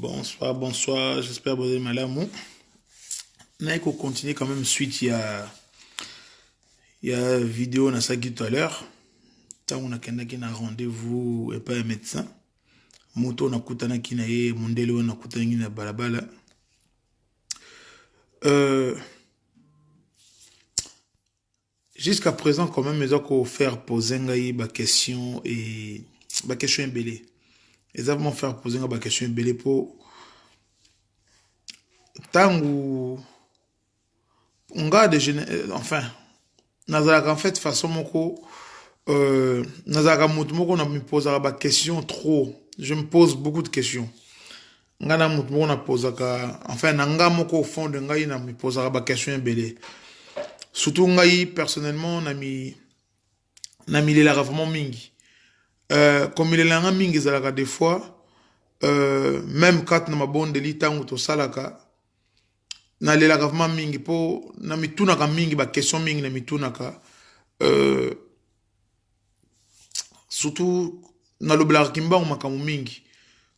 Bonsoir, bonsoir, j'espère que vous allez malamu. On continuer quand même suite, il y a vidéo on a ça tout à l'heure. Tant on a un rendez-vous et pas un médecin. Moto na kutana kina ye, mundele on a kutana kina balabala. Jusqu'à présent quand même, ils ont faire poser une question et une question belé. Ils ont faire poser une question belé pour tangu on garde enfin nazalaka en fait façon moko nazalaka mutu moko na me posaka ba question trop, je me pose beaucoup de questions ngana mutu moko na posaka enfin nanga moko au fond de ngai na me posaka ba question belé, surtout ngai personnellement na milelaka vraiment mingi comme milelanga mingi zalaka des fois même quand na mabondeli tango to salaka na lelaka vraiment mingi po na mitunaka mingi ba question mingi na mitunaka surtout na lobelaka kimbangu makamu mingi,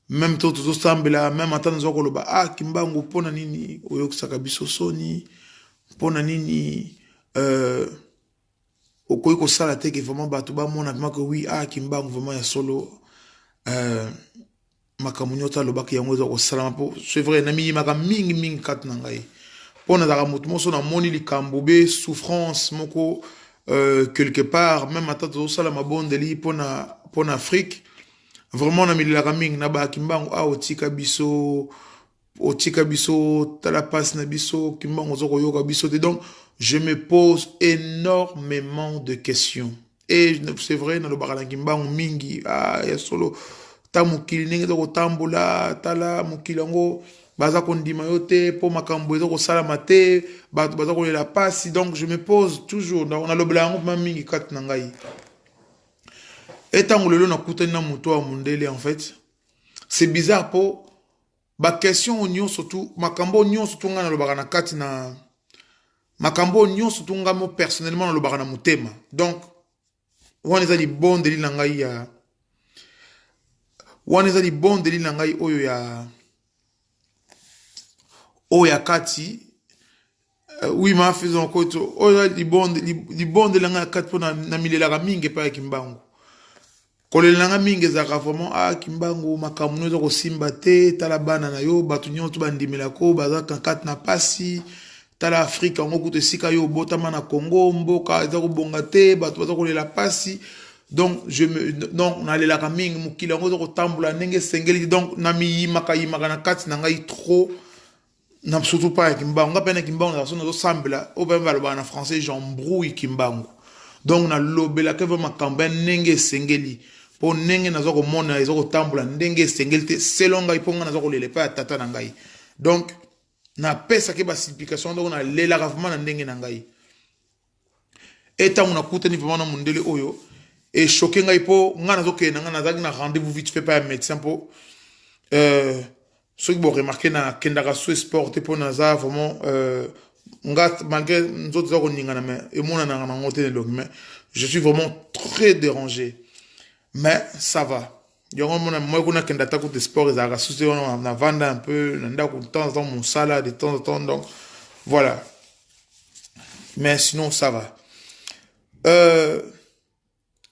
même to tozosambela même ata nazo koloba kimbangu pona nini oyokisaka biso soni, pona nini okoki kosala te ke vraiment bato bamona vraiment que oui kimbangu vraiment ya solo makambo nyonso alobaki yango eza kosalama po c'est vrai na miyimaka mingi mingi kati na ngai mpo nazalaka motu moso namoni likambo be souffrance moko quelque part même ata tozosala mabondeli mpona Afrique vraiment na milelaka mingi na bakimbangu otika biso tala pasi na biso kimbangu oza koyoka biso te. Donc je me pose énormément de questions et c'est vrai nalobaka na kimbangu mingi ya solo ta mokili ndenge eza kotambola tala mokili yango baza kondima yo te po makambo eza kosalama te bato baza kolela pasi. Donc je me pose toujours nalobela yango mpa mingi kati na ngai etango lelo nakutani na moto wa mundele. En fait c'est bizarre po baquestion nyonso surtout makambo nyonso surtout ngai nalobaka na kati na makambo nyonso surtout ngai mo personnellement nalobaka na motema. Donc wana eza libondeli na ngai ya wana eza libondeli na ngai oyo ya kati oui ma faisons koto oyo libondeli na ngai ya kati po na milelaka mingi epai ya kimbangu kolela nga mingi ezalaka vraiment kimbangu makambo nyonso kosimba te tala bana na yo bato nyonso bandimelako bazaka kati na pasi tala Afrika yango kuta esika yo obotama na Congo mboka eza kobonga te bato baza kolela pasi. Donc donc nalelaka mingi mokili yango eza kotambola ndenge esengeli. Donc na miyimaka na kati na ngai trop na surtout pas ya kimbangu nga pena kimbangu na personne nazosambela oyo mpe balobaka na français j'embrouille kimbangu. Donc nalobelaka vraiment makambo ya ndenge esengeli po ndenge naza komona eza kotambola ndenge esengeli te selon ngai mpo nga naza kolela epai ya tata na ngai. Donc napesaki basimplication donc nalelaka vraiment na ndenge na ngai etango nakutani vraiment na mondele oyo echoke ngai po nga nazokende nga nazalaki na rendez-vous vite fait pa ya médecin po soki boremarke na kendaka so sport te po naza vraiment nga malgré nzoto eza koningana mais emonananga nango te nelongi mais je suis vraiment très dérangé mais ça va yango mona moi kuna kenda ta kote sport ezalaka susi wana na vanda un peu na ndako de temps en temps mosala de temps en temps. Donc voilà mais sinon ça va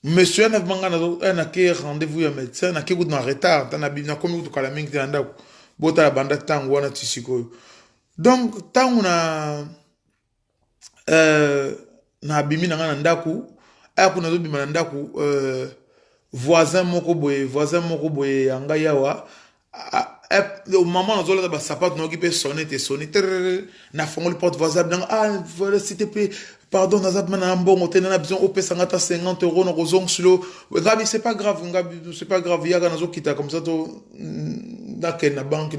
monsieur na banga na ke rendez-vous ya médecin na ke kutu na retard na komi kutu kala mingi te na ndako botala banda tango wana tisikoyo. Donc tango na bimi na nga na ndako kuna zobima na ndako voisin moko boye ya ngai awa maman nazolata basapato naoki mpe sonne te soni na fongoli porte voisin nanga voilà s'il te plaît pardon naza mpena na mbongo te nana besoin opesanga ata 50 € na kozongisilo ngabi c'est pas grave yaka nazokita comme ça to nakende na banque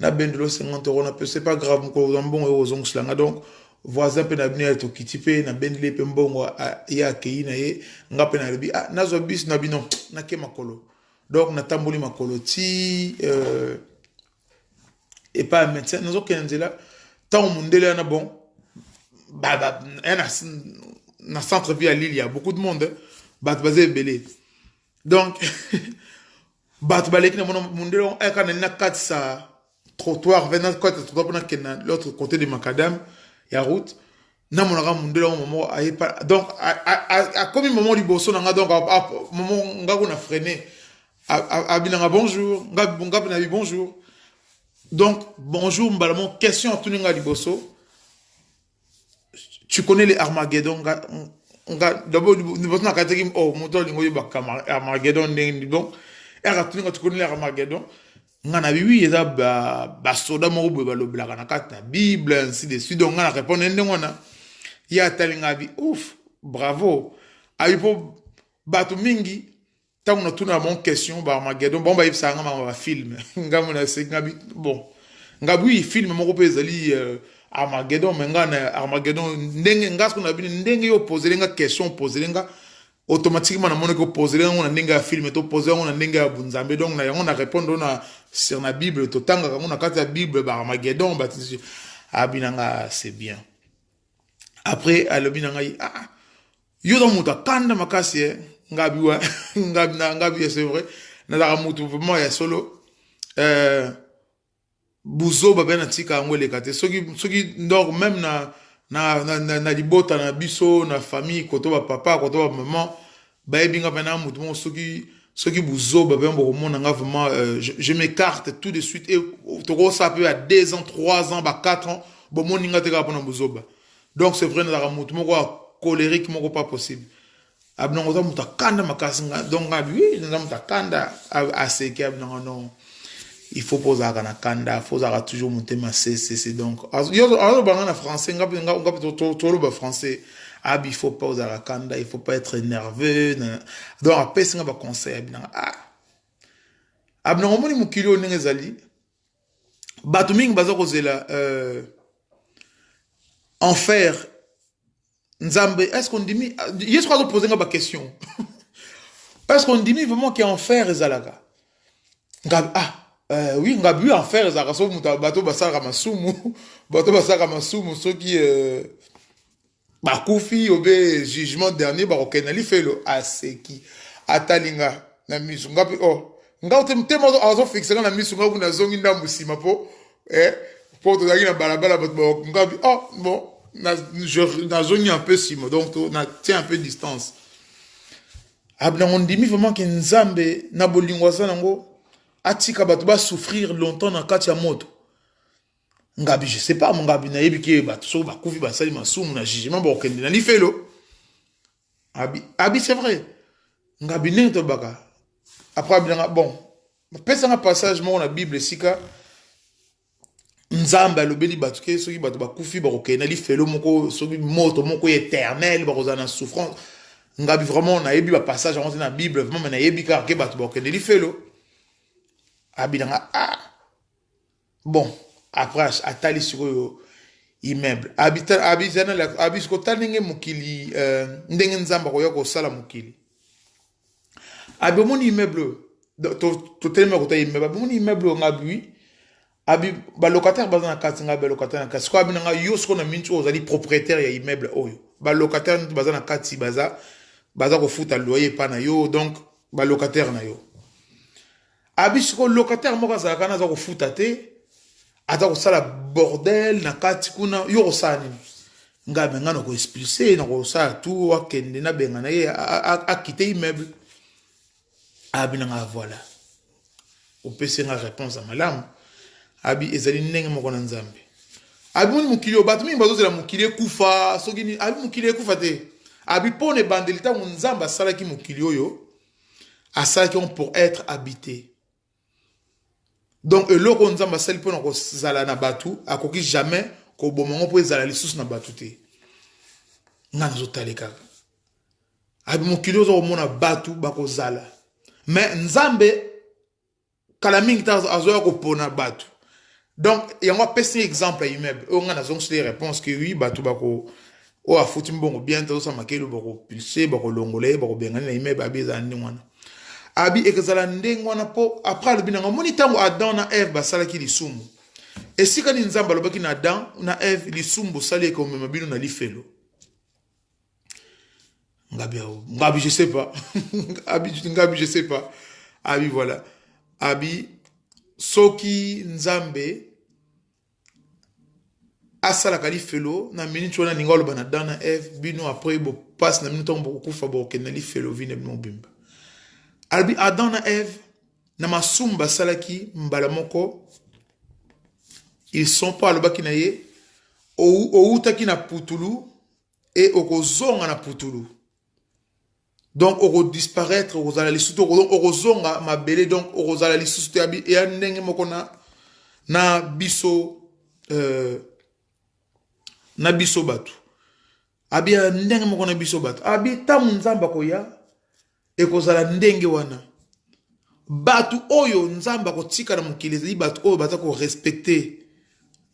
na bendelo 50 € na pe c'est pas grave moko mbongo oyo kozongisilanga. Donc voisin mpe na bino ya tokiti mpe na bendele mpe mbongo ye akei na ye nga mpe nalobi nazwa biso na bino nake makolo. Donc natamboli makolo ti epai ya médecin nazokende nzela ntango mondele wana bon na centre ville ya Lille il y a beaucoup de monde bato baza ebele. Donc Bat baleki na mundelo eka na kat sa trottoir venant côté trottoir pendant que l'autre côté de macadam ya route na monaka mundelo moment aye pas donc a comme moment liboso na donc moment ngako na freiner a binanga bonjour ngap na bonjour donc bonjour mbalamon question tuninga liboso tu connais les Armageddon d'abord nous na kateki oh moto lingo ba Armageddon ndenge bon tu connais les Armageddon ngana oui eza ba soda moko boye balobelaka na kati na bible ainsi de suite donc ngana répondre ndenge wana ya talinga bi ouf bravo ayipo bato mingi tant on a tourné à mon question ba Armageddon bon ba yipsa ngama ba film ngamu na se ngabi bon ngabi film moko pe ezali Armageddon mais ngana Armageddon ndenge ngasko na bi ndenge yo poser nga question poser nga automatiquement na monoko poser nga ndenge ya film to poser nga ndenge ya bunzambe donc na yango na répondre na sur la Bible to tanga nga na kati ya Bible ba Armageddon ba abinanga c'est bien après alobinanga yo do muta kanda makasi ngabi wa ngabi c'est vrai na la mutu vraiment ya solo buzo ba bena tika ngwele kate soki ndor même na libota na biso na famille koto ba papa koto ba maman ba ebinga bena mutu mo soki buzo ba bembo mona nga vraiment je m'écarte tout de suite et to ça peut à 2 ans 3 ans ba 4 ans bon mon ninga te ka pona buzo ba donc c'est vrai na la mutu mo colérique mo pas possible abnongo za muta kanda makasinga donc ngabi na muta kanda aseke abnongo non il faut poser à kanda faut toujours monter ma c'est donc alors banga na français ngabi to français il faut poser à kanda il faut pas être nerveux donc après c'est un conseil abnongo abnongo moni mukilo nengezali bato mingi baza kozela enfer Nzambe, est-ce qu'on dit est-ce qu'on doit poser une question? Est-ce qu'on dit vraiment qu'il y a enfer et zalaga? Oui, on a bu enfer et zalaga. So bateau basara masumu, bateau basara masumu, ceux qui bakufi obe jugement dernier barokenali fait le aseki atalinga na misu ngapi oh ngauté temo azo fixer na misu ngaku na zongi ndambu sima po po to na balabala bato ngapi oh bon na zone un peu simo donc na tient un peu de distance abna on dit vraiment que nzambe na bolingwa sanango atika bato ba souffrir longtemps na kati ya moto ngabi je sais pas mon ngabi na yebiki bato so ba kufi ba sali masumu na jugement ba okende na lifelo abi c'est vrai ngabi nento baka après abna bon pesa un passage mo na bible sika nzambe alobeli bato ke soki bato bakufi bakokena lifelo moko soki moto moko éternel bakozana souffrance ngabi vraiment na yebi ba passage en na bible vraiment na yebi ka ke bato bakokena lifelo abinanga bon après atali sur immeuble habitana la abisko taninge mukili ndenge nzamba ko yoko sala mukili abomoni immeuble to tellement ko ta immeuble abomoni immeuble ngabi abi ba locataire bazana katinga ba locataire na kasi ko abinanga yo sko na mincho ozali propriétaire ya immeuble oyo ba locataire bazana kati baza ko futa loyer pa na yo donc ba locataire na yo abi sko locataire mo kaza kana za ko futa te ata ko sala bordel na kati kuna yo osani ngabe ngana ko expulser na ko sala tout akende na benga na ye a quitter immeuble abinanga voilà on peut se nga réponse à malamu abi ezali ndenge moko na nzambe abi moni mukili bato mingi bazozela mukili kufa soki ni abi mukili kufa te abi pone bandeli tango nzambe asalaki mukili oyo asalaki on pour être habité donc eloko nzambe asali pona kozala na batu akoki jamais ko bomongo po ezala lisusu na batu te ngana zotale kaka abi mukili ozo komona batu bakozala mais nzambe kala mingi ta azoya kopona batu. Donc, il y a un petit exemple à immeuble. On a des réponses que oui, bah, tout bako, oh, a foutu bon, bien, tout ça, ma kelo, bako, pilsé, bako, longolé, bako, bien, na immeuble, abi, zandi, wana. Abi, ekazala, ndengwana, po, après, le binanga, moni tango, Adam, na Eve, ba, sala ki li sumu. Et si, quand nzamba, lo baki na Adam, na Eve, li sumu, sali, eko, memabino, na li felo. Ngabi, je sais pas. Ngabi, je sais pas. Abi, voilà. abi soki nzambe asala kali felo na minute wana ninga oloba na dana Eve bino après bo passe na minute on kufa bo kenali felo vine no bimba albi Adam na Eve na masumba salaki mbala moko ils sont pas alobaki na ye outaki na putulu et okozonga na putulu donc oko disparaître okozala lisusu donc okozonga mabele donc okozala lisusu te abi e ndenge moko na biso na biso batu abi ndenge moko na biso batu abi tamu nzamba koya ekozala ndenge wana batu oyo nzamba kotika na mokili ezali batu oyo baza ko respecter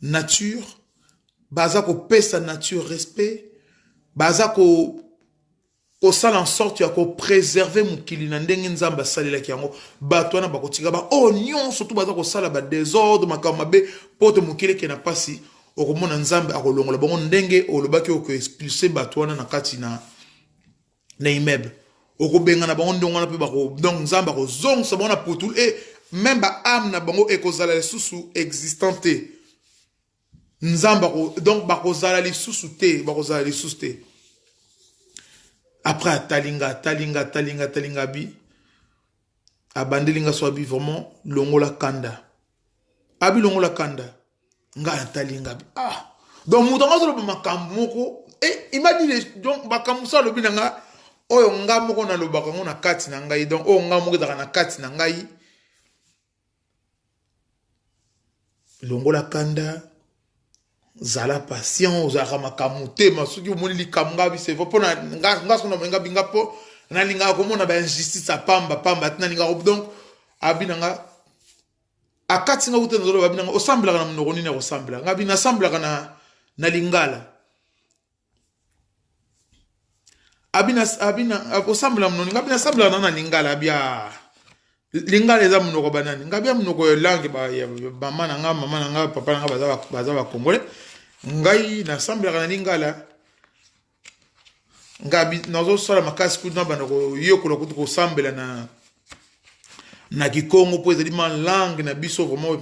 nature baza ko pesa nature respect baza ko sala en sorte ya ko préserver mokili na ndenge nzamba salelaki yango batu wana bakotika ba o nyonso tu baza ko sala ba désordre makambo mabe poto mokili ke na pasi okomona nzambe akolongola bango ndenge olobaki oko expulser batu wana na kati na immeuble okobenga na bango ndongo na pe bako donc nzambe akozongisa bango na putul et même ba âme na bango ekozala lisusu existante nzambe donc bakozala lisusu te bakozala lisusu te après talinga bi abandelinga so abi vraiment longola kanda abi longola kanda nga talinga bi donc mutonga so lo makambo moko et il m'a dit donc makambo so lo binanga oyo nga moko na lobaka ngo na kati na ngai donc oyo nga moko daka na kati na ngai longola kanda zala patient ozaka makambo te masuki omoni likambo nga c'est vrai pona nga sona nga binga po na linga ko mona ba injustice pamba tina linga donc abina nga akati nga utena zolo babina nga osambla kana mnoko nini osambla nga bina sambla kana na lingala abina osambla mnoni nga bina sambla na lingala bia lingala eza mnoko banani nga bia mnoko yo langue ba mama na nga papa na nga baza ba congolais ngai na sambla kana lingala ngabi nazo sala makasi kuna banako yokola kutu sambela na kikongo po ezali ma langue na biso vraiment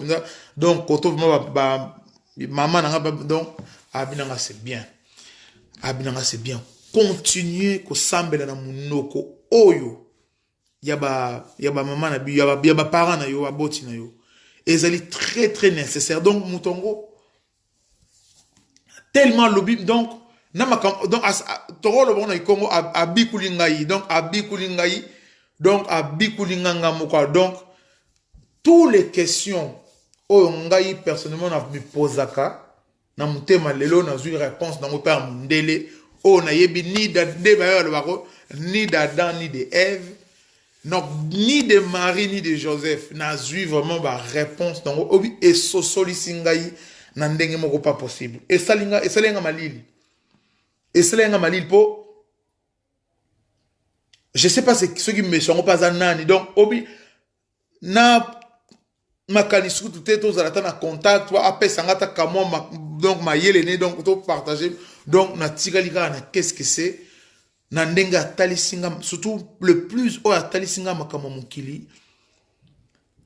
donc koto vraiment ba maman na nga donc abinanga c'est bien continuer ko sambela na munoko oyo ya ba maman na bi ya ba parents na yo aboti na yo ezali très très nécessaire donc mutongo tellement lobby donc na makam donc toro bon na Congo abikulingai donc abikulinganga moko donc toutes les questions o ngai personnellement na me posaka na mutema lelo na zui réponse na mo père mundele o na yebi ni d'Adam ni de Ève donc ni de Marie ni de Joseph na zui vraiment ba réponse donc obi et sosolisingai na ndenge moko pas possible et salinga malili po je sais pas ceux qui me sont pas anani donc obi na makanisu tout est aux na contact toi après sangata kamo donc ma yelene donc to partager donc na tigalika na qu'est-ce que c'est na ndenga talisinga surtout le plus o talisinga makamo mukili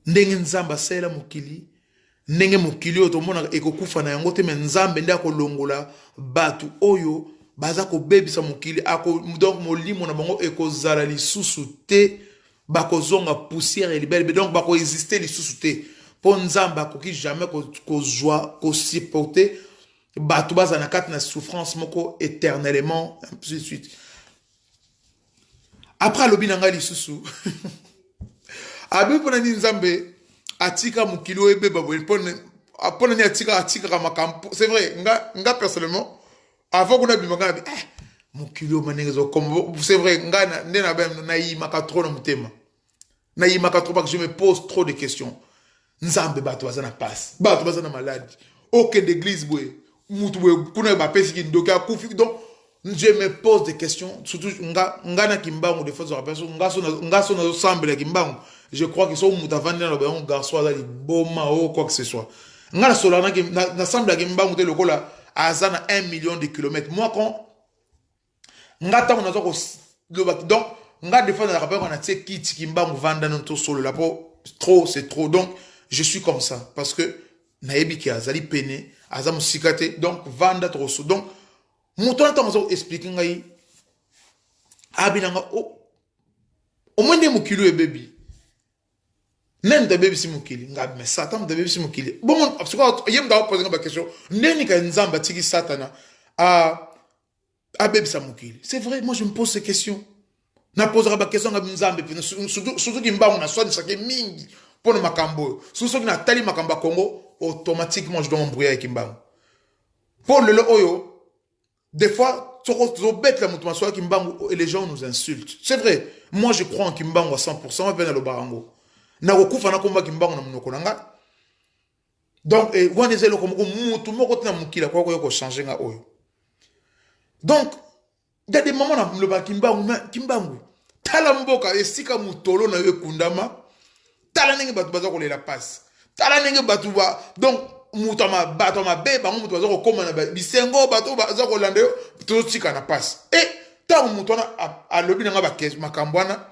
ndenge nzamba sela mukili ndenge mukili otomona ekokufa na yango te mais nzambe nda ko longola batu oyo baza ko bebisa mukili donc molimo na bango ekozala lisusu te bakozonga poussière elibele donc bako exister lisusu te po nzamba koki jamais kozwa ko supporter batu baza na kati na souffrance moko éternellement ainsi de suite après lobinanga lisusu abi pona ni nzambe atika mukili ebeba pona ni atika makampo c'est vrai nga personnellement avant qu'on a vu mon kilo manezo comme c'est vrai nga ndena ba na yimaka trop na mutema na yimaka trop parce que je me pose trop de questions nzambe bato bazana passe bato bazana malade aucun d'église boy mutu boy kuna ba pesi ki ndoka kufi donc je me pose des questions surtout nga na kimbangu des fois sur la personne nga so na semble la kimbangu je crois qu'ils sont mutavandi na ba un garçon ali boma ou quoi que ce soit nga na solana na semble la kimbangu te lokola azana 1 million de kilomètres moi quand ngata on a donc nga des fois na rappel on a tie kiti kimbangu vanda non to solo la po trop, c'est trop. Donc, je suis comme ça. Parce que, naebi ki azali pene, azam sikate, donc, vanda trop. Donc, mon temps, on explique, abinanga, au moins, des kilo et baby. Nen ta baby si mukili, ngabi, mais Satan ta baby si mukili. Bon, parce que, yem da poser une question, neni ka nzamba tiki Satana, a baby sa mukili. C'est vrai, moi, je me pose ces questions. Na posera ba question ngabi nzambe, surtout ki mba, on a soit de chaque mingi, pour le makambo. Surtout ki na tali makamba Congo, automatiquement, je dois m'embrouiller avec Kimbangu. Pour le oyo, des fois, tu bête la mouvement Kimbangu et les gens nous insultent. C'est vrai. Moi, je crois en Kimbangu à 100%. Je vais dans le barango. Na okufa na komba Kimbangu na munoko nanga. Donc, on est là comme tout le monde na mukila quoi ko changer nga oyo. Donc, il y a des moments na le Kimbangu. Tala mboka esika mutolo na yo kundama. Tala nenge batu baza ko la passe. Tala nenge batu ba donc mutama batoma beba mutu baza ko koma na bisengo batu baza ko lande to tika na passe. Et tant mutona a lobi nga ba kes makambwana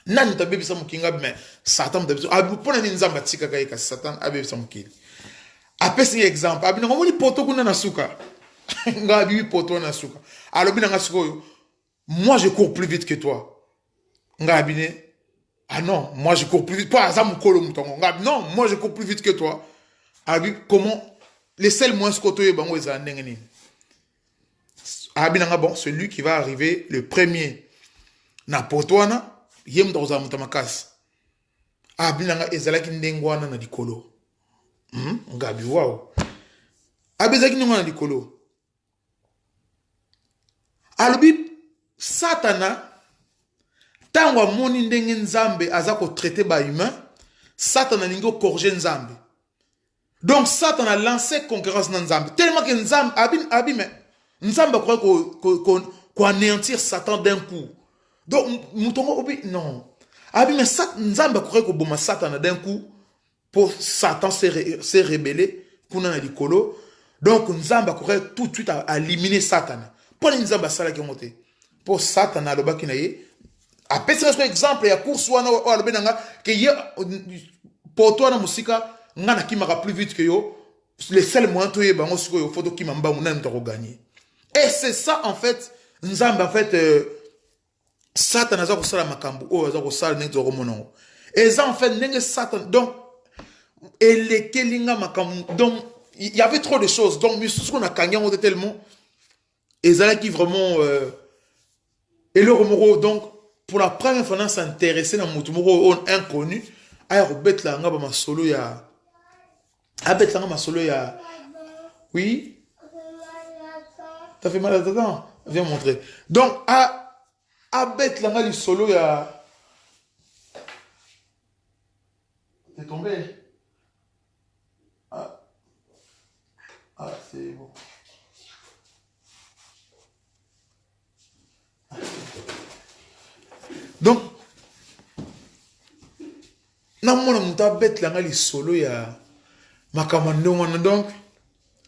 nani tabebi sa mukinga mais Satan tabebi pona ni nzamba tika kai ka Satan abebi sa mukili. Apesi exemple abina ngomoni poto kuna na suka. Nga bibi poto na suka. Alobi nga sikoyo moi je cours plus vite que toi. Nga abine ah non, moi je cours plus vite. Pas ça mukolo mutongo. Non, moi je cours plus vite que toi. Abi comment les seuls moins scotoye bango eza ndengeni. Abi nanga bon, celui qui va arriver le premier na potwana yem doza mutamakas. Abi nanga ezalaki ndengwana na dikolo. Ngabi wow. Abi ezalaki ndengwana na dikolo. Alobi Satana tango moni ndenge nzambe azako traiter ba humain, Satana ningo corriger nzambe. Donc Satan a lancé concurrence dans Nzambe. Tellement que Nzambe mais Nzambe croit qu'on anéantir Satan d'un coup. Donc moutongo obi non. Mais Nzambe croit qu'on boma Satan d'un coup pour Satan se rebeller pour na likolo. Donc Nzambe croit tout de suite à éliminer Satan. Pour Nzambe sala ki monte. Pour Satan a loba kinaye. A peut-être exemple il y a course wana o alobenanga que ye pour toi na musika ngana kimaka plus vite que yo les seuls moyens to yeba ngo siko yo photo kimamba muna ntako gagner. Et c'est ça en fait Nzamba en fait Satan aza ko sala makambu o aza ko sala nento ko monongo. Et ça en fait nenge Satan donc ele kelinga makambu donc il y avait trop de choses donc ce qu'on a gagné on était tellement et ça là qui vraiment et le remoro donc pour la première fois on s'intéresser dans mutumoro inconnu à Robert la ngaba masolo ya Abet langa masolo ya oui. T'as fait mal à ta dent? Viens montrer. Donc abet langa li solo ya. T'es tombé? Ah c'est bon. Donc na mona muta bet langa li solo ya. Makamando donc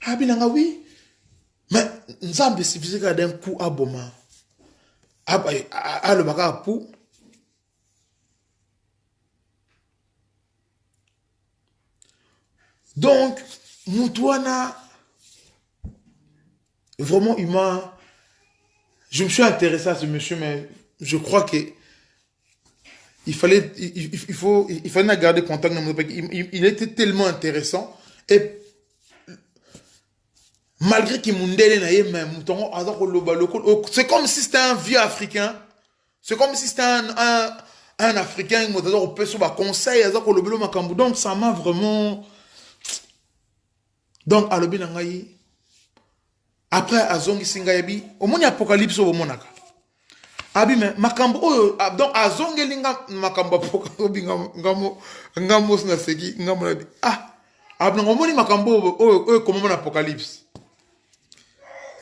abinanga oui mais nzambe suffisait d'un coup aboma le baka pou donc Moutouana vraiment humain je me suis intéressé à ce monsieur mais je crois que il fallait garder contact il était tellement intéressant et malgré qu'il c'est comme si c'était un vieux africain c'est comme si c'était un africain conseil donc ça m'a vraiment donc après azongi singayebi au moins apocalypse au monaka abi mais makambo oyo donc azongelinga makambo poka ngamo na seki ngamo na abi ngomoni makambo oyo comme mon apocalypse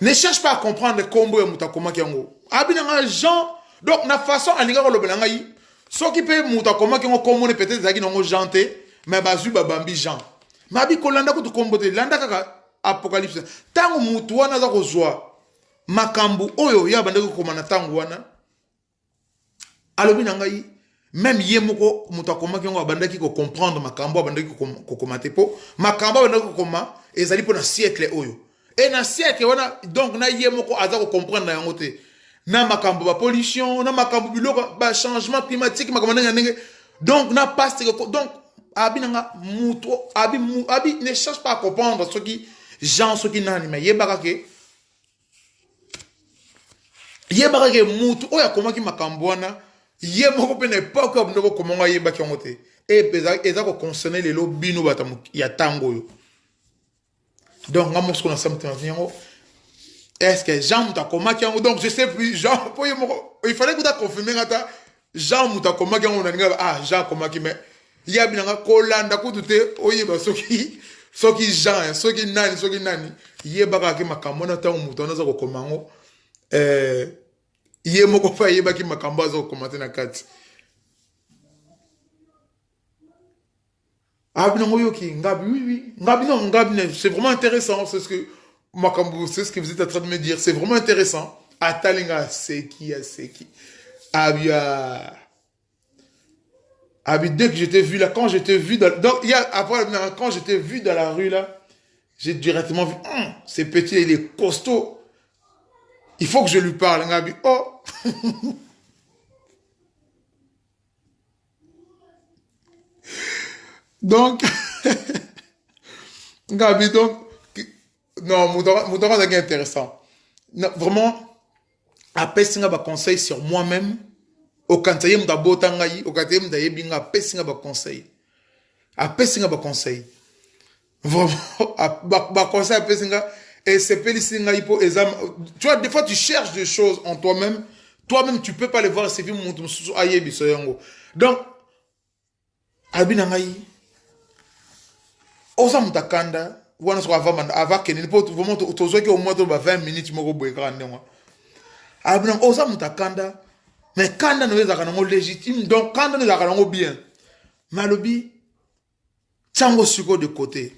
ne cherche pas à comprendre combo ya mutakoma kiango abi nga Jean donc na façon aninga ko lobela ngai soki pe mutakoma kiango komone peut-être zaki nango janté mais bazu babambi Jean mais abi kolanda ko to kombo te landa kaka apocalypse tango mutu wana za kozwa makambo oyo ya bandeko komana tango wana alobi na ngai même yemoko mutakoma ki ngo abandaki ko comprendre makambo abandaki ko komate po makambo abandaki ko koma ezali po na siècle oyo et na siècle wana donc na yemoko aza ko comprendre na yango te na makambo ba pollution na makambo biloko ba changement climatique makambo ndenge donc na passe donc abi nanga muto abi ne cherche pas à comprendre ce qui gens ce qui nani mais yebaka ke muto oya komaki makambo wana ye moko pe na pas ko ndoko komonga yeba ki ngote e peza eza ko concerner les lobino batamu ya tango yo donc ngamo ce qu'on a samté vengo est-ce que Jean mutakoma ki ngo donc je sais plus Jean po il fallait que tu confirmer ngata Jean mutakoma ki ngo na nga ah Jean koma ki mais ya binanga kolanda ku tute oyeba soki Jean soki nani yeba ka ki makambo na tango mutana za ko komango ye moko fa yeba ki makambo azo komate na kati abi nango yoki ngabi oui ngabi non c'est vraiment intéressant c'est ce que makambo c'est ce que vous êtes en train de me dire c'est vraiment intéressant atalinga seki abi dès que j'étais vu là quand j'étais vu dans donc il y a après quand j'étais vu dans la rue là j'ai directement vu ce petit il est costaud. Il faut que je lui parle. Ngabi, oh. Donc, Ngabi, donc, non, Moudora c'est intéressant. Non, vraiment, après, si on conseil sur moi-même, au kantaye mda botangayi, au kantaye mda yebinga, après, si on conseil. Après, si on conseil. Vraiment, conseil, après, si et c'est tu vois, des fois, tu cherches des choses en toi-même. Toi-même, tu ne peux pas les voir. C'est vu mon donc, Albinangaï, Osa Mutakanda, Wana soit avant qu'il ne peut vraiment au moins 20 minutes, moi, Albinang, Osa Mutakanda, mais Kanda nous est légitime, donc Kanda nous est bien. Malobi, Tchango Suko de côté.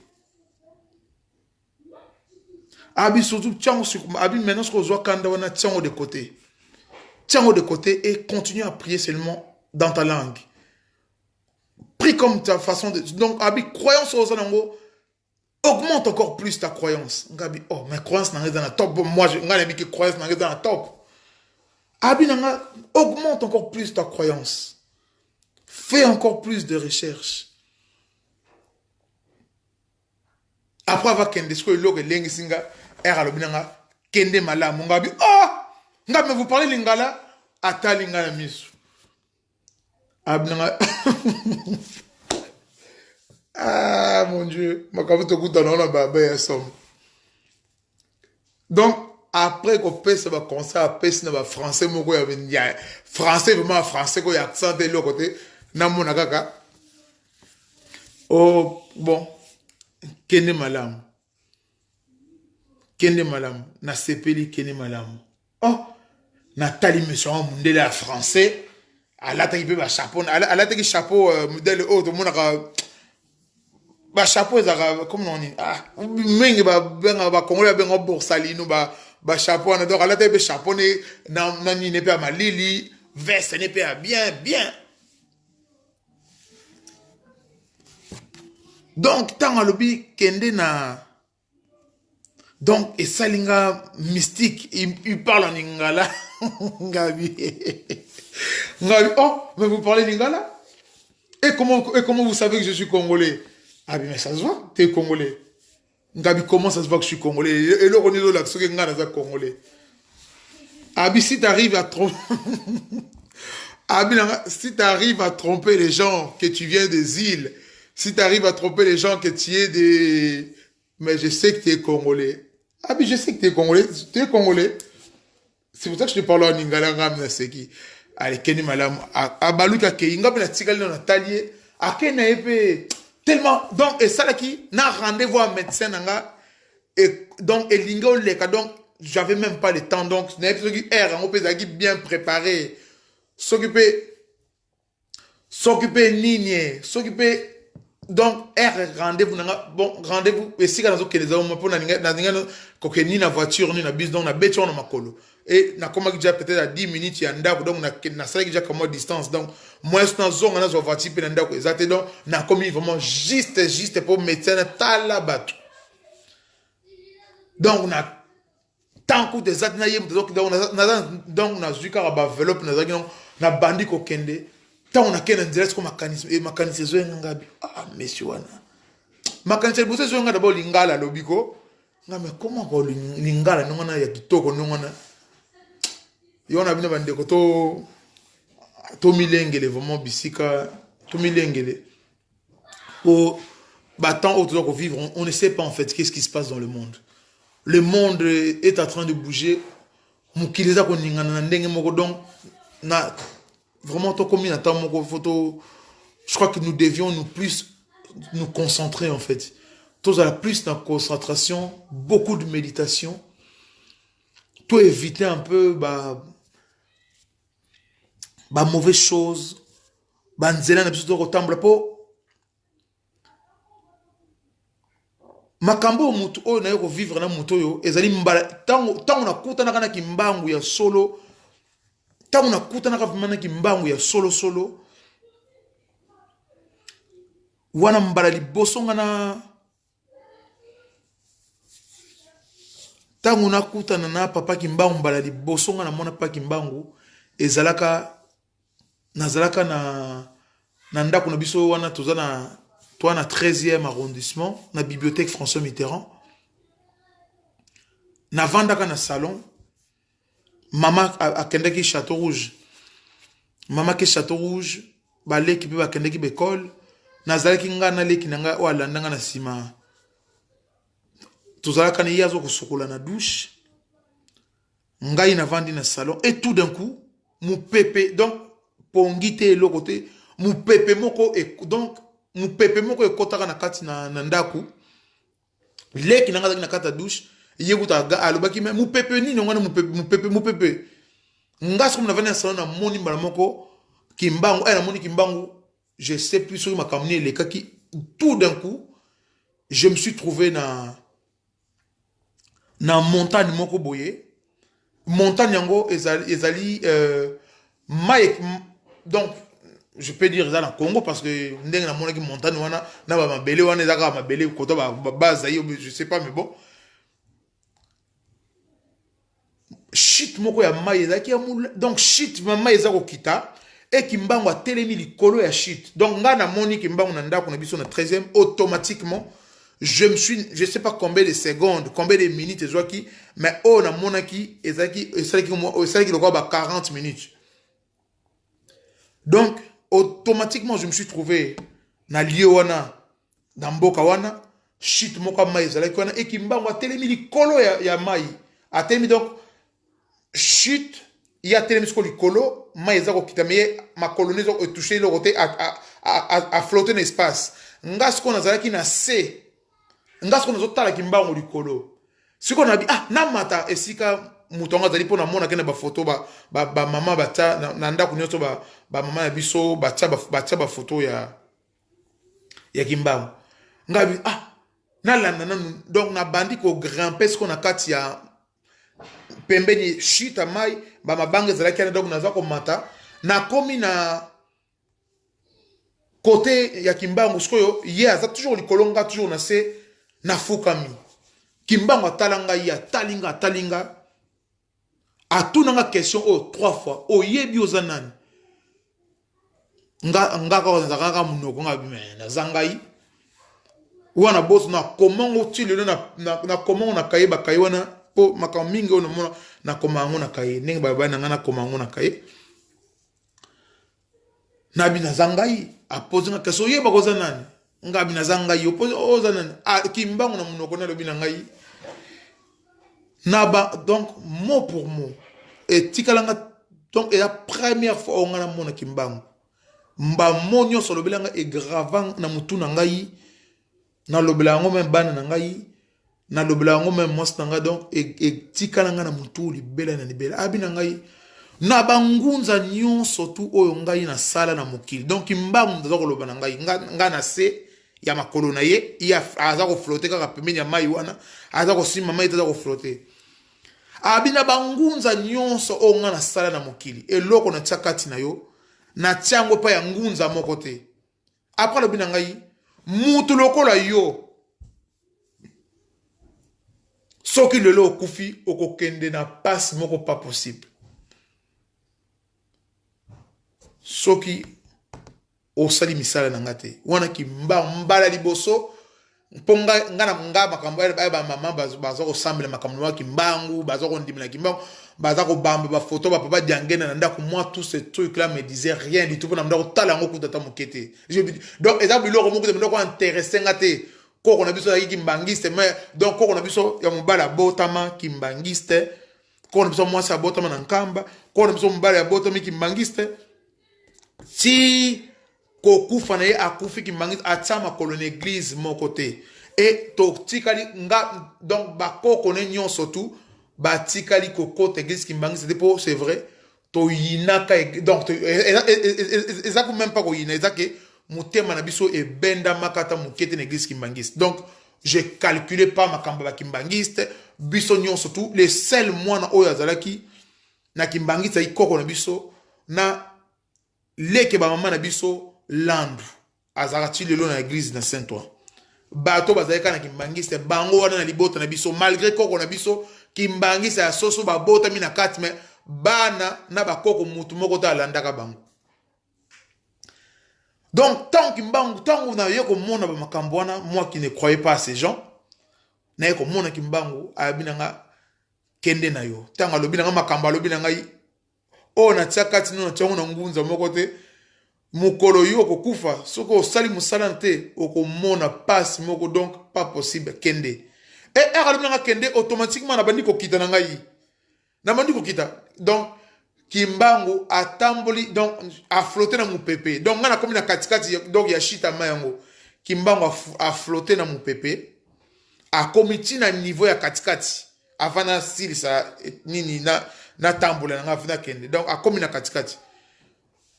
Abi surtout Abi maintenant ce qu'on voit quand on a tiens de côté et continue à prier seulement dans ta langue. Prie comme ta façon de donc Abi croyance aux anango augmente encore plus ta croyance. Ngabi oh ma croyance n'est dans la top moi je ngabi que croyance n'est dans la top. Abi nanga augmente encore plus ta croyance. Fais encore plus de recherches. Après avoir qu'un discours loge lengisinga eralobinanga kende mala mungabi oh ngabe vous parlez lingala ata lingala misu abnanga ah mon dieu makabu to kutana na baba ya som donc après qu'on passe ba concert après na ba français moko ya français vraiment français ko ya accent de l'autre côté na mona kaka oh bon kende malam na sepeli kende malam oh na tali monsieur mundele ya français alata ibe ba chapeau alata ki chapeau modèle autre monaka ba chapeau ezaka comme on dit ah mingi ba congolais benga borsalino ba chapeau na donc alata ibe chapeau na ni ne pe malili veste ne pe bien donc tant alobi kende na donc et salinga mystique il parle en lingala ngabi oh mais vous parlez lingala et comment vous savez que je suis congolais ah mais ça se voit t'es congolais ngabi comment ça se voit que je suis congolais et le ronido là que ngana za congolais abi si t'arrives à tromper abi si t'arrives à tromper les gens que tu viens des îles. Si tu arrives à tromper les gens que tu es des... Mais je sais que tu es congolais. Ah, mais je sais que tu es congolais. Tu es congolais. C'est pour ça que je te parle en lingala ngam na seki. Allez, keni malam. A baluka ke inga na tigali na talier. A kena epe tellement donc et ça là qui na rendez-vous à médecin nanga et donc et lingo leka donc j'avais même pas le temps donc n'a pas qui air on peut bien préparé. S'occuper nini, s'occuper donc rendez-vous bon rendez-vous et si quand on les hommes pour na voiture ni na bus donc na beto na makolo et na comment déjà peut-être à 10 minutes ya ndako donc na ça déjà comme distance donc moi na zone na zo voiture pe na ndako exact donc na comme vraiment juste pour médecin tala bato donc na tant que des autres na yem donc na zuka ba enveloppe na bandi ko kende. Tant on a qu'un direct comme mécanicien zo ngabi ah monsieur wana mécanicien bosse zo ngada bo lingala lobiko ngame comment ko lingala nongana ya kitoko nongana yona bina bande ko to milengele vraiment bisika to milengele pour battant autour de vivre on ne sait pas en fait qu'est-ce qui se passe dans le monde est en train de bouger mukiliza ko ningana na ndenge moko donc na vraiment, je crois que nous devions nous concentrer en fait. Tous à la plus de concentration, beaucoup de méditation. Tout éviter un peu mauvaises choses. Nzela na biso kotambola po makambo mutu oyo na yo ko vivre na mutu oyo ezali mbala tango na kutana kana kimbangu ya solo. Tant on a coupé na kavimana kimbangu ya solo wana mbala libosonga na tant on a coupé na papa kimbangu mbala libosonga na mona papa kimbangu ezalaka nazalaka na ndako na biso wana tozana toi na 13e arrondissement na bibliothèque François Mitterrand na vandaka na salon. Maman a kendeki Château Rouge. Maman ke Château Rouge, balé qui peut kendeki bécole. Nazalaki ngana leki nanga o alandanga na sima. Tozala kani yazo kusukola na douche. Ngai na vandi na salon et tout d'un coup, mon pépé donc pongité le côté, mon pépé moko et donc mon pépé moko e kotaka na kati na ndaku. Leki nanga na kata douche. Yekuta ga alobaki me mupepe ni ngwana mupepe ngas comme na vana salon na moni mbala moko kimbangu na moni kimbangu je sais plus sur ma kamni les kaki tout d'un coup je me suis trouvé na montagne moko boye montagne yango ezali donc je peux dire ça na Congo parce que ndenge na mona ki montagne wana na ba mabele wana ezaka mabele koto ba bazayi je sais pas mais bon shit moko ya mai ezaki donc shit mama ezako kita et kimbango a telemi likolo ya shit donc nga na moni kimbango na ndako na biso na 13e automatiquement je sais pas combien de secondes combien de minutes ezwaki mais oh na monaki ezaki lokwa ba 40 minutes donc automatiquement je me suis trouvé na lieu wana na mboka wana shit moko mai ezalaki wana et kimbango a telemi likolo ya mai a telemi donc chute il y a tellement de colo mais ils ont quitté ma colonie ont touché le côté à flotter dans l'espace ngas qu'on a zalaki na c ngas qu'on a zotala kimbango du colo ce qu'on a dit na mata esika mutonga zali pona mona kena ba photo ba mama bata na ndako nyoto ba mama na biso bata ba photo ya kimbango ngabi na landa donc na bandi ko grimper ce qu'on a kati ya pembeni shita mai ba mabanga zalaki na donc naza ko mata na komi na côté ya kimbango skoyo aza toujours likolonga toujours na se na fukami kimbango atalanga ya talinga atunanga question 3 fois yebi ozanani nga ko nzaka munoko ngabi mena zangai wana boss na comment otile na comment na kayeba kayiwana po makamingi ono mona na komango na kaye ndenge baba na ngana komango na kaye na bina zangai apozinga keso yeba koza nani nga bina zangai opozi oza nani kimbango na munoko na lobi na ngai na ba donc mot pour mot et tikalanga donc et la première fois on ngana mona kimbango mba monyo so lobelanga e gravant na mutu na ngai na lobelango même bana na ngai na lobelango même mos na ngai donc et tikalanga na mutu libela na libela abina ngai na bangunza nyonso tu oyo ngai na sala na mokili donc kimbango ndaza koloba na ngai nga na se ya makolo na ye ya aza ko flotter kaka pembeni ya mai wana aza ko sima mai aza ko flotter abina bangunza nyonso o nga na sala na mokili eloko na tsakati na yo na tiango pa ya ngunza moko te après lobina ngai mutu lokola yo soki lelo okufi okokende na passe moko pas possible soki osali misala na ngate wana ki mbala liboso ponga ngana nga makambo ba mama bazo ko sambela makambo wa kimbangu bazo ko ndimela kimbangu bazo ko bamba ba photo ba papa diangena na ndako moi tout ce truc là me disait rien du tout pour na ndako tala ngo kutata mokete donc exemple iloko moko de ndako intéressé ngate koko na biso ya kimbangiste mais donc koko na biso ya mobala botama kimbangiste koko na biso moi sa botama na nkamba koko na biso mobala ya botama kimbangiste si kokufa na ye akufi kimbangiste atama kolone église mon côté et to tikali nga donc bakoko ne nyonso tout ba tikali kokota église kimbangiste c'est vrai to yinaka donc exactement même pas ko yina exactement mutema na biso e benda makata mukete na église kimbangiste donc je calculais pas makamba ba kimbangiste biso nyonso tout les seuls mois na oyo azalaki na kimbangiste ikoko na biso na leke ba mama na biso landu azarati lelo na église na Saint-Ouen bato bazaleka na kimbangiste bango wana na libota na biso malgré koko na biso kimbangiste ya soso ba bota mi na kati mais bana na bakoko mutu moko ta alandaka bango donc tant kimbangu tango na yeko mona ba makambo wana moi qui ne croyais pas à ces gens na yeko mona kimbangu abinanga kende na yo tango alobinanga makambo alobinanga o na tsakati no tsango na ngunza moko te mukolo yo kokufa soko osali musala te okomona passe moko donc pas possible kende et alobinanga kende automatiquement na bandi kokita na ngai na bandi kokita donc kimbangu atamboli donc a flotter na mupepe donc ngana komi na katikati donc ya shita mayango kimbangu a flotter na mupepe a komiti na niveau ya katikati afana style sa nini na tambola na afina kende donc a komi na katikati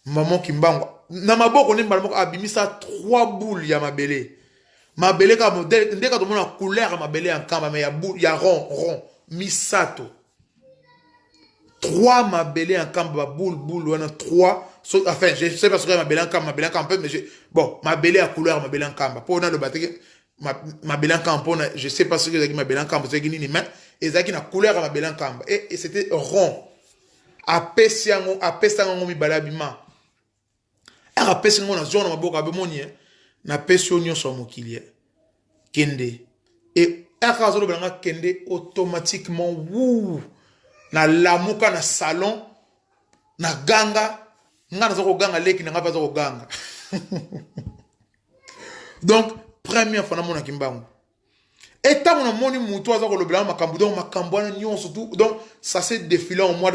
maman kimbangu na maboko ne mbalmoko abimisa 3 boules ya mabele ka modèle ndeka to mona couleur mabele en kamba mais ya boule ya rond misato 3 mabele en kamba boule wana 3 enfin je sais pas ce que mabele en kamba peu mais bon mabele à couleur mabele en kamba pour na le bateke mabele en kamba je sais pas ce que c'est mabele en kamba c'est nini mais ezaki na couleur mabele en kamba et c'était rond apesango mibalabima apesango na zone maboko abemoni na pesio nyonso mokili kende et akazolo balanga kende automatiquement wou na lamuka na salon na ganga ngana zoko ganga leki na ngapa zoko ganga donc première fois na mona kimbangu et tant mon moni muto azako le blanc makambu donc makambu na nyonso tout donc ça s'est défilé en moi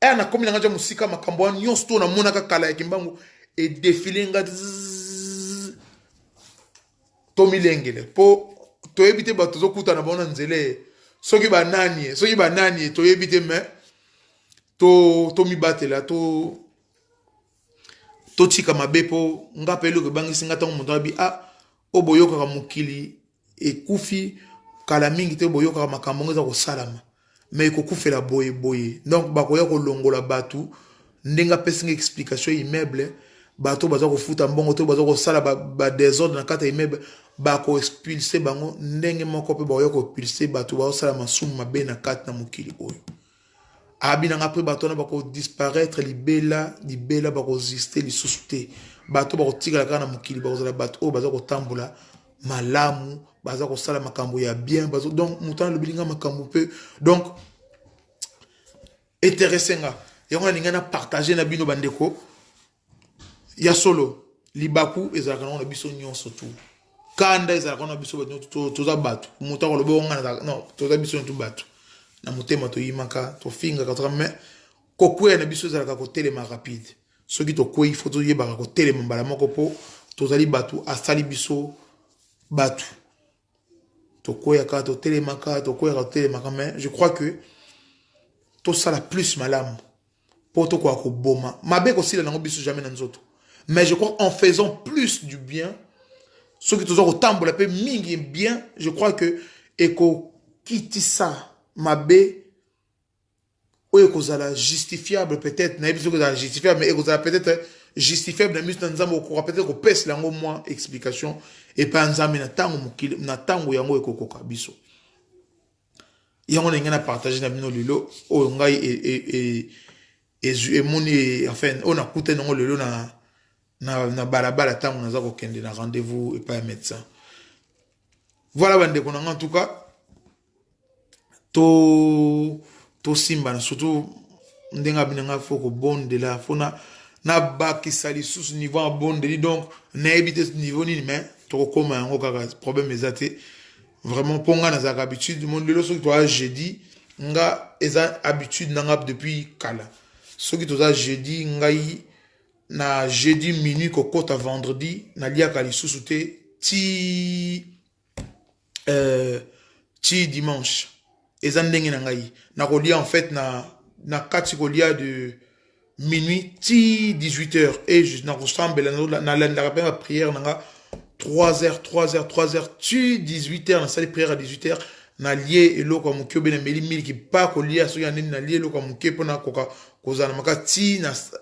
et na komi na musika makambu na nyonso tout na mona ka kala kimbangu et défilé nga to milengele po to ebite ba tozo kuta na bona nzele soki ba nani to ebite me to mi batela to tika mabepo nga pelo ke bangi singa tango mundo abi oboyoka ka mukili ekufi kala mingi te boyoka makambo ngeza ko salama mais kokufela boye donc bakoya ko longola batu ndenga pesinga explication immeuble bato baza ko futa mbongo to baza ko sala ba désordre na kata immeuble bako expulser bango ndenge moko pe bakoya ko expulser bato ba sala masumu mabe na kata na mukili oyo abina ngapre bato na bako disparaître libela bako exister li susute bato bako tigala kana mukili bako zala bato o baza ko tambola malamu baza ko sala makambo ya bien bazo donc mutana le bilinga makambo pe donc intéressenga yango ninga na partager na bino bandeko ya solo libaku ezalaka na biso nyonso tout kanda ezalaka na biso toza bato mutako lobo ngana non toza biso tout bato na mutema to yimaka to finga ka to mais kokwe na biso ezalaka ko telema rapide soki to ko il faut to yebaka ko telema mbala moko po tozali bato asali biso bato to koya ka to telema ka to koya ka telema ka mais je crois que to sala plus malamu po to ko boma mabe ko sila na biso jamais na nzoto mais je crois en faisant plus du bien Ceux qui ont tambola pe mingi bien, je crois que eko kiti ça mabe ou eko zala justifiable peut-être, na ebiso zala justifiable mais eko zala peut-être justifiable na miso nzambe ko peut-être ko pèse lango moi explication et pas nzambe na tango mokili na tango yango eko koka biso. Yango ngena partager na bino lelo o ngai et moni enfin on a coûté non lelo na balabala tango naza ko kende na rendez-vous et pas un médecin. Voilà bande ko en tout cas to simba surtout ndenga binanga foko bonde la fona na bakisali sous niveau bonde donc na éviter ce niveau ni mais to koma yango kaka problème ezate vraiment ponga na za habitude monde lelo so to jeudi nga eza habitude nanga depuis kala so ki to za jeudi ngai na jeudi minuit ko kota vendredi na lia kali sous ti dimanche eza ndenge na ngai na kolia en fait na kati kolia de minuit ti 18h et je na ressemble na la rappel ma prière nanga 3h tu 18h na salle prière à 18h na lié eloko mukio bena meli mili ki pa kolia so ya nini na lié eloko muke pona koka kozana maka ti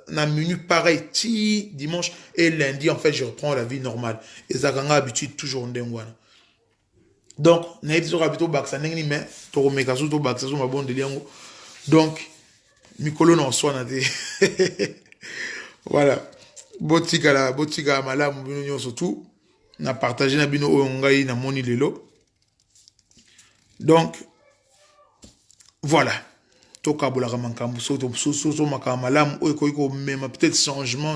na minuit pareil ti dimanche et lundi en fait je reprends la vie normale et ça kanga habitude toujours ndengwana. Donc, na ebiso rabito baksa ndenge ni mais to meka so to baksa so mabonde liango. Donc, mikolo na so na te. Voilà. Botika malamu bino nyonso tout na partager na bino oyo ngai na moni lelo. Donc, voilà. To kabola makambo so makamalam oyo ko même peut-être changement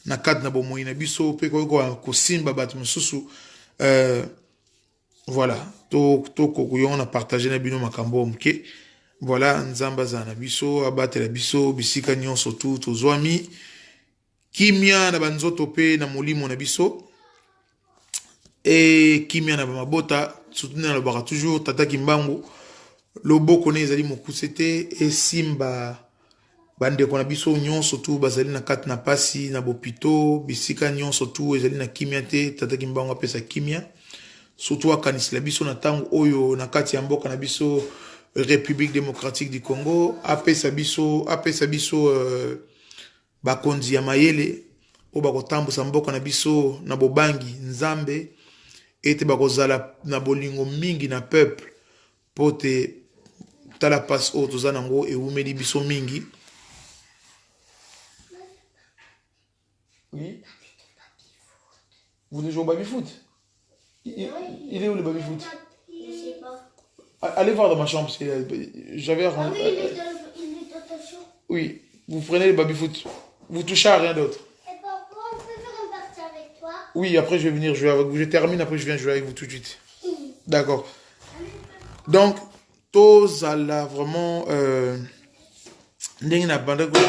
na cadre na bomoyi na biso pe ko simba bat mususu voilà, to on a partagé na bino makambo mke. Voilà, nzamba za na biso, abate la biso, bisika nyonso tout to zwami. Kimia na banzoto pe na molimo na biso. Et kimia na mabota, soutenir le bara toujours tata kimbangu. Lobo kone ezali mokusete et simba bande kona biso nyonso tout bazali na kat na pasi na bopito, bisika nyonso tout ezali na kimia te tata kimbangu apesa kimia. Surtout à Kanisla biso na tango oyo na kati ya mboka na biso République démocratique du Congo apesa biso bakonzi ya mayele o bakotambusa mboka na biso na bobangi nzambe ete bakozala na bolingo mingi na peuple pote tala passe o tozana ngo e umeli biso mingi. Oui. Vous ne jouez au baby-foot? Il est où le baby-foot? Je sais pas. Allez voir dans ma chambre. J'avais Ah oui, il est dans ta chambre. Oui, vous prenez le baby-foot. Vous touchez à rien d'autre. Et papa, on peut faire un partie avec toi? Oui, après je vais venir jouer avec vous. Je termine, après je viens jouer avec vous tout de suite. D'accord. Donc, tozala vraiment ndenge na banda ko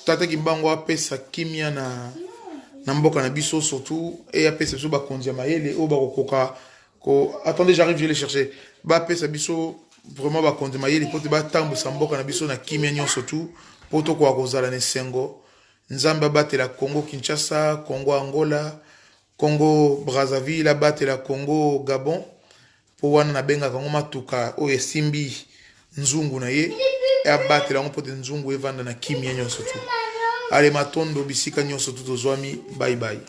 tata kimbango apesa kimia na mboka na biso surtout et apesa biso bakonzi ya mayele o bakokoka ko attendez j'arrive je vais les chercher ba apesa biso vraiment bakonzi mayele pote batambusa mboka na biso na kimia nyonso tout poto ko akozala ne sengo nzamba batela Congo Kinshasa, Congo Angola, Congo Brazzaville, batela Congo Gabon po wana na benga kango matuka o esimbi nzungu na ye e abatela ngo pote nzungu evanda na kimia nyonso tout. Allez matondo bisika nyonso tout ozwami bye bye.